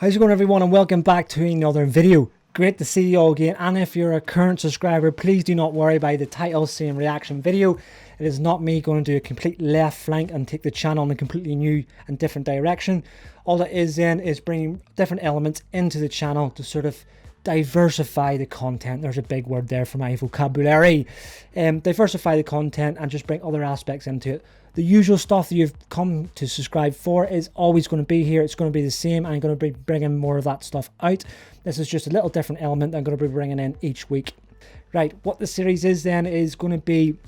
How's it going, everyone, and welcome back to another video. Great to see you all again, and if you're a current subscriber, please do not worry by the title saying reaction video. It is not me going to do a complete left flank and take the channel in a completely new and different direction. All it is then is bringing different elements into the channel to sort of diversify the content. There's a big word there for my vocabulary. Diversify the content and just bring other aspects into it. The usual stuff that you've come to subscribe for is always going to be here. It's going to be the same. I'm going to be bringing more of that stuff out. This is just a little different element I'm going to be bringing in each week. Right, what the series is then is going to be,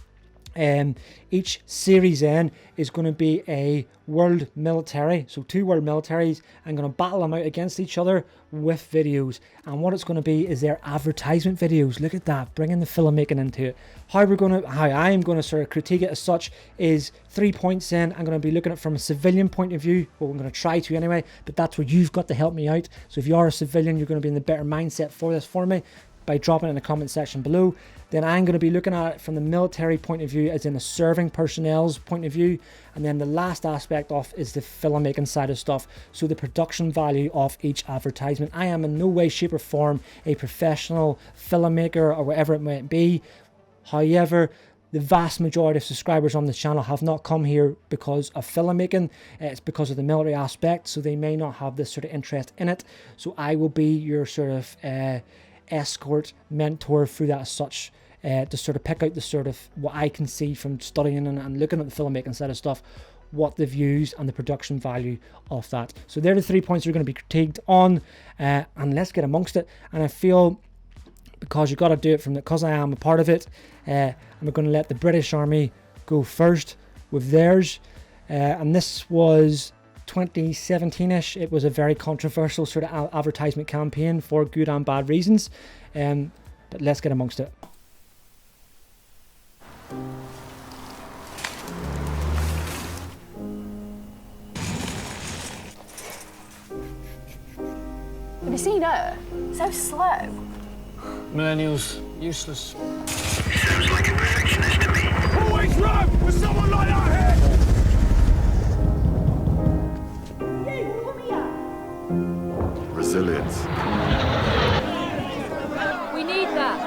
each series then is going to be a world military. So 2 world militaries. I'm going to battle them out against each other with videos. And what it's going to be is their advertisement videos. Look at that, bringing the filmmaking into it. How I'm going to sort of critique it as such is 3 points in. I'm going to be looking at it from a civilian point of view. Well, I'm going to try to anyway, but that's where you've got to help me out. So if you are a civilian, you're going to be in the better mindset for this for me by dropping it in the comment section below. Then I'm going to be looking at it from the military point of view, as in a serving personnel's point of view. And then the last aspect of is the filmmaking side of stuff. So the production value of each advertisement. I am in no way, shape or form a professional filmmaker or whatever it might be. However, the vast majority of subscribers on the channel have not come here because of filmmaking. It's because of the military aspect. So they may not have this sort of interest in it. So I will be your sort of escort mentor through that as such, to sort of pick out the sort of what I can see from studying and looking at the filmmaking side of stuff, what the views and the production value of that. So they're the 3 points you're going to be critiqued on, and let's get amongst it. And I feel, because you've got to do it because I am a part of it, I'm going to let the British Army go first with theirs, and this was 2017-ish. It was a very controversial sort of advertisement campaign for good and bad reasons, but let's get amongst it. Have you seen her? So slow. Millennials, useless. Sounds like a perfectionist to me. Always right with someone like that here! Resilience. We need that.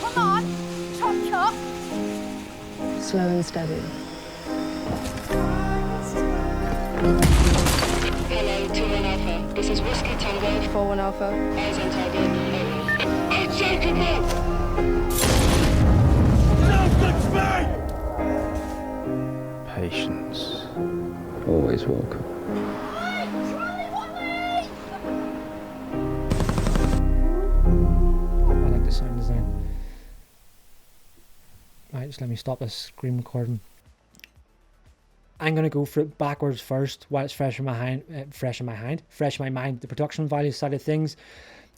Come on, chop chop. Slow and steady. Hello, 2-1 Alpha. This is Whiskey Tango. 4-1 Alpha. Eyes on target. Unshakable! Patience. Always welcome. I like the sound design. Right, just let me stop this screen recording. I'm going to go for it backwards first while it's fresh in my mind. The production value side of things,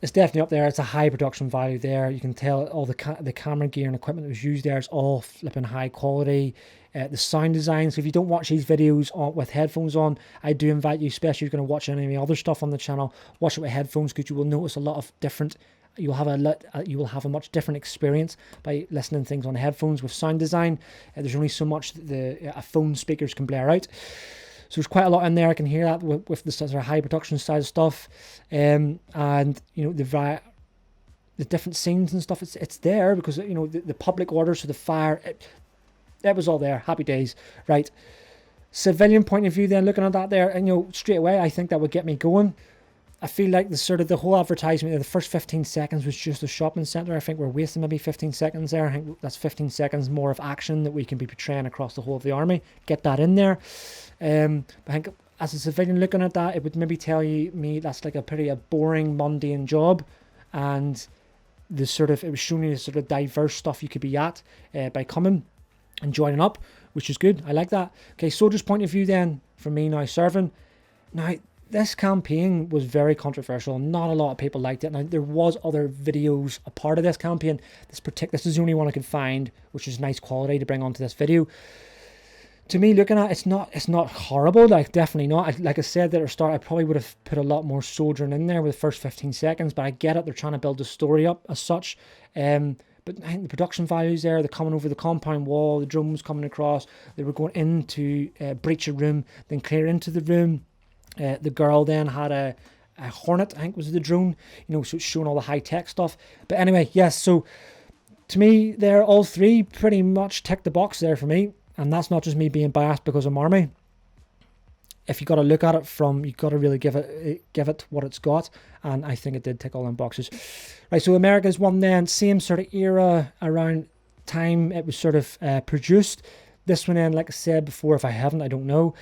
it's definitely up there. It's a high production value there. You can tell all the camera gear and equipment that was used there is all flipping high quality. The sound design, so if you don't watch these videos with headphones on, I do invite you, especially if you're going to watch any of the other stuff on the channel, watch it with headphones, because you will notice a lot of different. You will have a much different experience by listening to things on headphones with sound design. There's only so much that a phone speakers can blare out. So there's quite a lot in there. I can hear that with the sort of high production side of stuff, and you know, the different scenes and stuff. It's there because, you know, the public orders, so the fire. That was all there. Happy days, right? Civilian point of view, then looking at that there, and you know, straight away, I think that would get me going. I feel like the whole advertisement, the first 15 seconds was just a shopping centre. I think we're wasting maybe 15 seconds there. I think that's 15 seconds more of action that we can be portraying across the whole of the army. Get that in there. I think as a civilian looking at that, it would maybe tell me that's like a boring, mundane job, and it was showing you the sort of diverse stuff you could be at by coming and joining up, which is good. I like that. Okay, soldier's point of view then, for me now serving. Now, this campaign was very controversial. Not a lot of people liked it. Now, there was other videos a part of this campaign. This is the only one I could find, which is nice quality to bring onto this video. To me, looking at it, it's not horrible. Like, definitely not. Like I said at the start, I probably would have put a lot more soldiering in there with the first 15 seconds. But I get it. They're trying to build the story up as such. But I think the production values there, they're coming over the compound wall, the drones coming across, they were going into breach a room, then clear into the room. The girl then had a Hornet, I think was the drone, you know, so it's showing all the high-tech stuff. But anyway, yes, so to me, they're all three pretty much tick the box there for me. And that's not just me being biased because I'm Army. If you got to look at it from, you got to really give it what it's got. And I think it did tick all them boxes. Right, so America's one then, same sort of era around time it was sort of produced. This one then, like I said before, if I haven't, I don't know.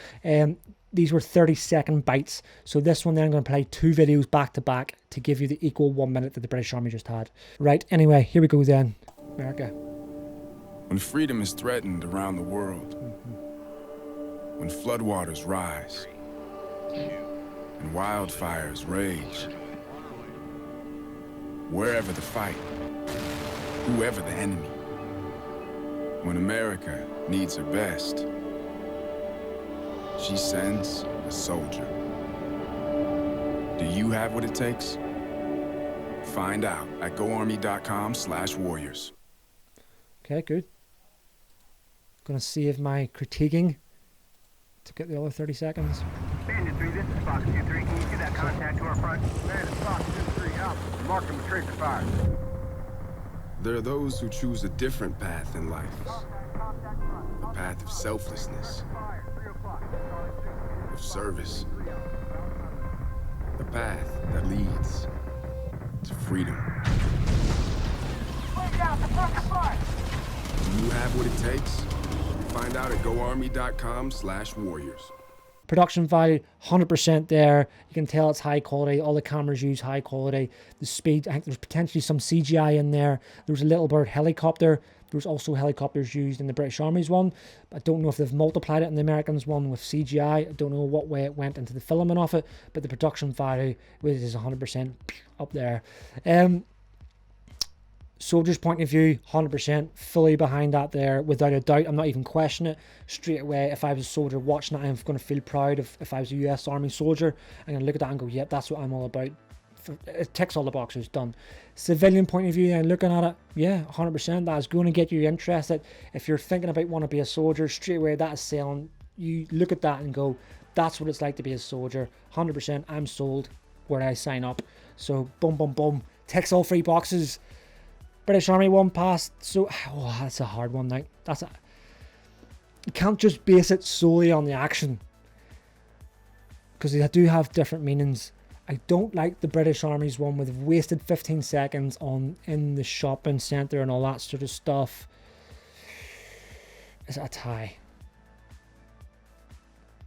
These were 30-second bites. So this one then I'm going to play 2 videos back to back to give you the equal 1 minute that the British Army just had. Right, anyway, here we go then. America. When freedom is threatened around the world, when floodwaters rise and wildfires rage, wherever the fight, whoever the enemy, when America needs her best, she sends a soldier. Do you have what it takes? Find out at goarmy.com/warriors. Okay, good. Gonna save my critiquing to get the other 30 seconds. Bandit 3, this is Fox 2-3. Can you see that contact to our front? Bandit Fox 2-3, out. Mark him with tracer fire. There are those who choose a different path in life. A path of selflessness, of service. A path that leads to freedom. Do you have what it takes? Find out at goarmy.com/warriors. Production value, 100% there. You can tell it's high quality. All the cameras use high quality. The speed, I think there's potentially some CGI in there. There was a little bird helicopter. There was also helicopters used in the British Army's one. I don't know if they've multiplied it in the Americans one with CGI. I don't know what way it went into the filming of it, but the production value is 100% up there. Soldier's point of view, 100% fully behind that there, without a doubt. I'm not even questioning it. Straight away, if I was a soldier watching it, I'm going to feel proud. If I was a US Army soldier, I'm going to look at that and go, yep, that's what I'm all about. It ticks all the boxes, done. Civilian point of view, then looking at it, yeah, 100%. That is going to get you interested. If you're thinking about wanting to be a soldier, straight away, that is selling. You look at that and go, that's what it's like to be a soldier. 100%, I'm sold where I sign up. So, boom, boom, boom. Ticks all 3 boxes. British Army one passed. So, oh, that's a hard one now. You can't just base it solely on the action, because they do have different meanings. I don't like the British Army's one with wasted 15 seconds in the shopping centre and all that sort of stuff. Is it a tie?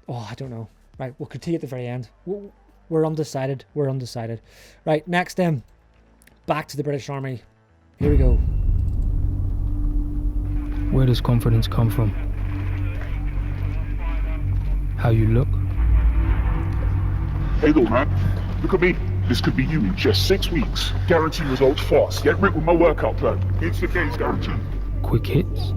Oh, I don't know. Right, we'll critique at the very end. We're undecided. We're undecided. Right, next then. Back to the British Army. Here we go. Where does confidence come from? How you look? Hey, little man. Look at me. This could be you in just 6 weeks. Guarantee results fast. Get ripped with my workout plan. Instant gains guaranteed. Quick hits?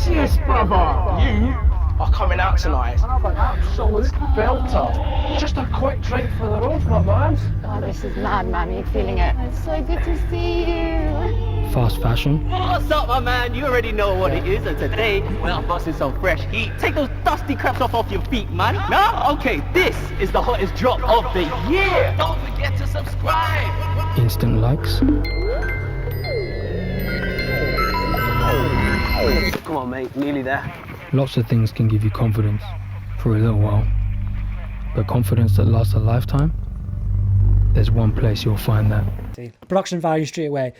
Yes, brother. You are coming out tonight. Absolute belter. Just a quick drink for the road, my man. Oh, this is mad, man. You're feeling it. It's so good to see you. Fast fashion? What's up, my man? You already know what it is, and today we're busting some fresh heat. Take those dusty craps off your feet, man. Nah? Okay, this is the hottest drop of the year. Don't forget to subscribe. Instant likes? Come on, mate. Nearly there. Lots of things can give you confidence for a little while, but confidence that lasts a lifetime? There's one place you'll find that. Production value straight away.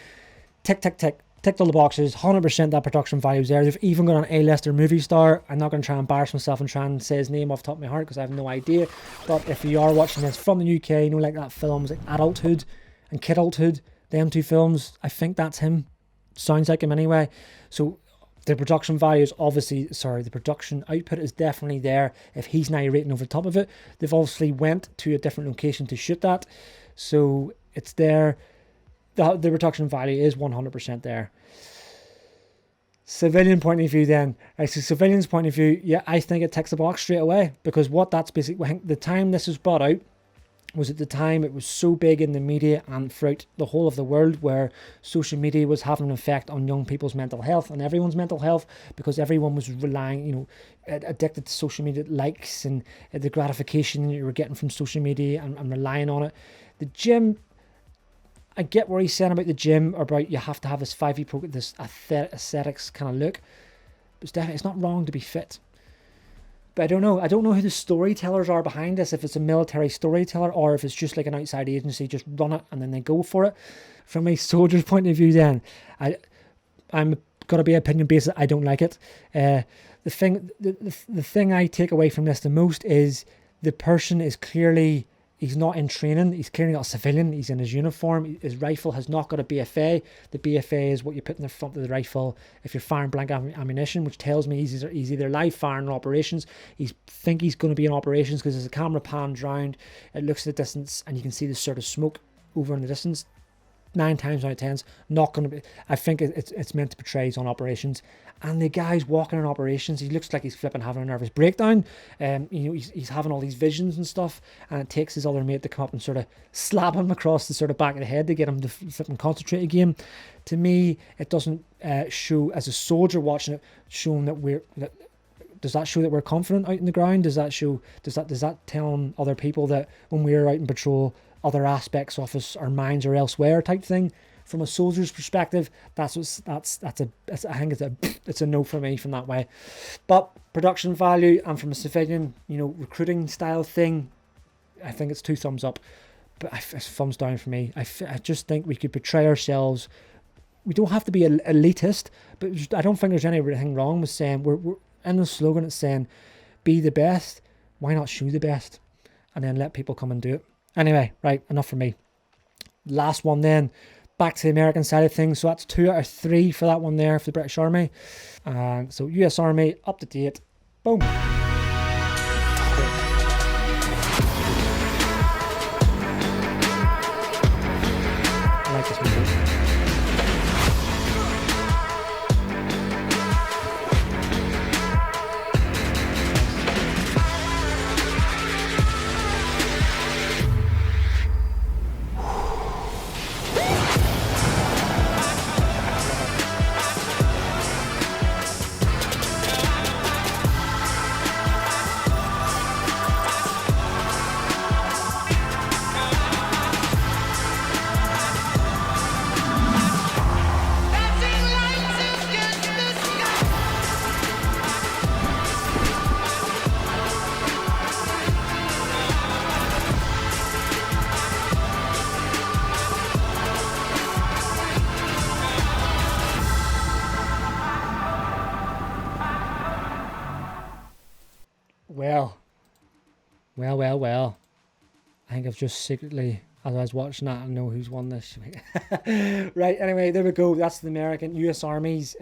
Tick, tick, tick. Ticked all the boxes. 100% that production value is there. They've even got an A-lister movie star. I'm not going to try and embarrass myself and try and say his name off the top of my heart because I have no idea. But if you are watching this from the UK, you know, like that films like Adulthood and Kidulthood, them 2 films, I think that's him. Sounds like him anyway. So the production value is obviously, the production output is definitely there. If he's narrating over the top of it, they've obviously went to a different location to shoot that. So it's there. The production value is 100% there. Civilian point of view then. Right, so civilian's point of view, yeah, I think it ticks the box straight away, because what that's basically, the time this was brought out, was at the time it was so big in the media and throughout the whole of the world, where social media was having an effect on young people's mental health and everyone's mental health, because everyone was relying, you know, addicted to social media likes and the gratification you were getting from social media and relying on it. The gym, I get what he's saying about the gym, or about you have to have this 5e program, this aesthetics kind of look. But it's not wrong to be fit. But I don't know who the storytellers are behind this, if it's a military storyteller or if it's just like an outside agency, just run it and then they go for it. From a soldier's point of view then, I'm got to be opinion based. I don't like it. The thing I take away from this the most is the person is clearly, he's not in training. He's clearly not a civilian. He's in his uniform. His rifle has not got a BFA. The BFA is what you put in the front of the rifle if you're firing blank ammunition, which tells me he's either live firing in operations. He's going to be in operations, because there's a camera pans round. It looks at the distance and you can see the sort of smoke over in the distance. 9 times out of 10, not going to be. I think it's meant to portray he's on operations. And the guy's walking in operations, he looks like he's flipping having a nervous breakdown. You know, he's having all these visions and stuff, and it takes his other mate to come up and sort of slap him across the sort of back of the head to get him to flip and concentrate again. To me, it doesn't show, as a soldier watching it, showing that does that show that we're confident out in the ground? Does that tell other people that when we're out in patrol, other aspects of us, our minds are elsewhere type thing? From a soldier's perspective, I think it's a no for me from that way. But production value, and from a civilian, you know, recruiting style thing, I think it's 2 thumbs up. But it's thumbs down for me. I just think we could portray ourselves. We don't have to be elitist, but I don't think there's anything wrong with saying, we're in the slogan, it's saying, be the best. Why not show the best? And then let people come and do it. Anyway, right, enough for me. Last one then, back to the American side of things. So that's 2 out of 3 for that one there for the British Army. So US Army, up to date. Boom. I like this movie. Well. I think I've just secretly, as I was watching that, I know who's won this. Right, anyway, there we go. That's the American US Army's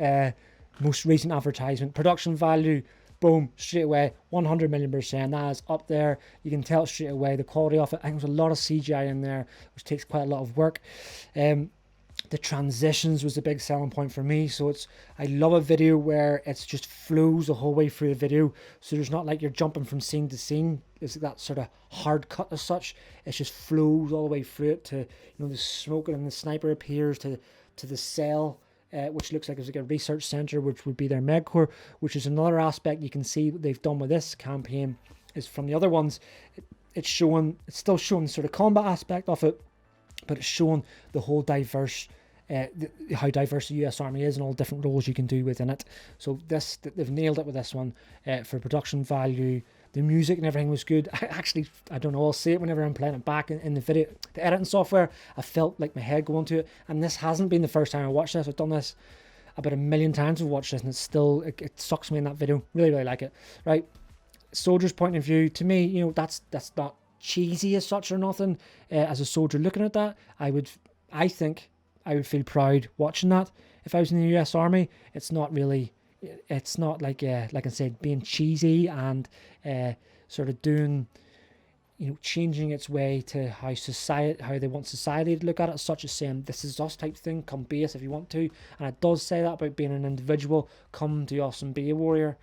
most recent advertisement. Production value, boom, straight away, 100 million%. That is up there. You can tell straight away the quality of it. I think there's a lot of CGI in there, which takes quite a lot of work. The transitions was a big selling point for me. So I love a video where it's just flows the whole way through the video. So there's not like you're jumping from scene to scene. It's that sort of hard cut as such. It just flows all the way through it to, you know, the smoke and the sniper appears to the cell, which looks like it's like a research center, which would be their medcorps, which is another aspect you can see what they've done with this campaign is from the other ones. It's still showing the sort of combat aspect of it, but it's showing the whole diverse, how diverse the US Army is and all different roles you can do within it. So they've nailed it with this one. For production value, the music and everything was good. I don't know, I'll say it whenever I'm playing it back in the video, the editing software, I felt like my head going to it. And this hasn't been the first time I watched this. I've done this about 1 million times. I've watched this and it's still, it sucks me in that video. Really, really like it. Right, soldier's point of view, to me, you know, that's not cheesy as such or nothing. As a soldier looking at that, I think I would feel proud watching that if I was in the US Army. It's not like I said, being cheesy and sort of doing, you know, changing its way to how they want society to look at it, such as saying this is us type thing, come be us if you want to. And it does say that about being an individual, come to us and be a warrior.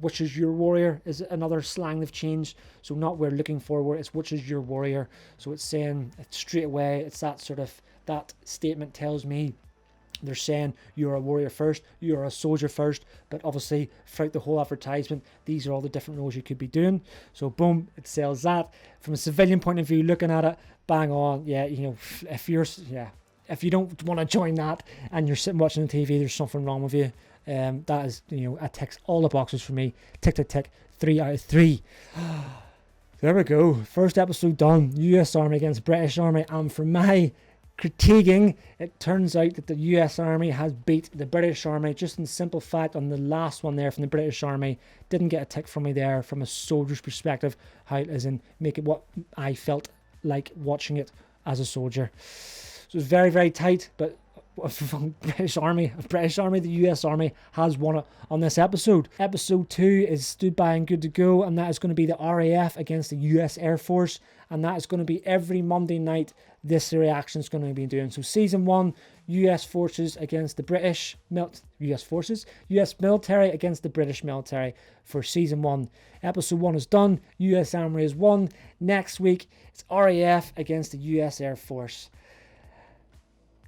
Which is your warrior is another slang they've changed. So not we're looking forward, it's which is your warrior. So it's saying straight away, it's that sort of, that statement tells me they're saying you're a warrior first, you're a soldier first, but obviously throughout the whole advertisement, these are all the different roles you could be doing. So boom, it sells that. From a civilian point of view, looking at it, bang on. Yeah, you know, if you don't want to join that and you're sitting watching the TV, there's something wrong with you. That is, you know, it ticks all the boxes for me. Tick, tick, tick. 3 out of 3. There we go. First episode done. US Army against British Army. And for my critiquing, it turns out that the US Army has beat the British Army. Just in simple fact, on the last one there from the British Army, didn't get a tick from me there from a soldier's perspective. How it is in make it what I felt like watching it as a soldier. So it's very, very tight, but from British Army, the US Army has won it on this episode. Episode 2 is stood by and good to go, and that is going to be the RAF against the US Air Force, and that is going to be every Monday night. This reaction is going to be doing. So season 1, US forces against the British US military against the British military for season 1. Episode 1 is done. US Army is won. Next week it's RAF against the US Air Force.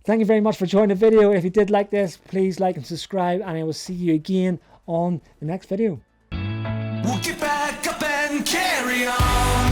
Thank you very much for joining the video. If you did like this, please like and subscribe, and I will see you again on the next video. We'll get back up and carry on.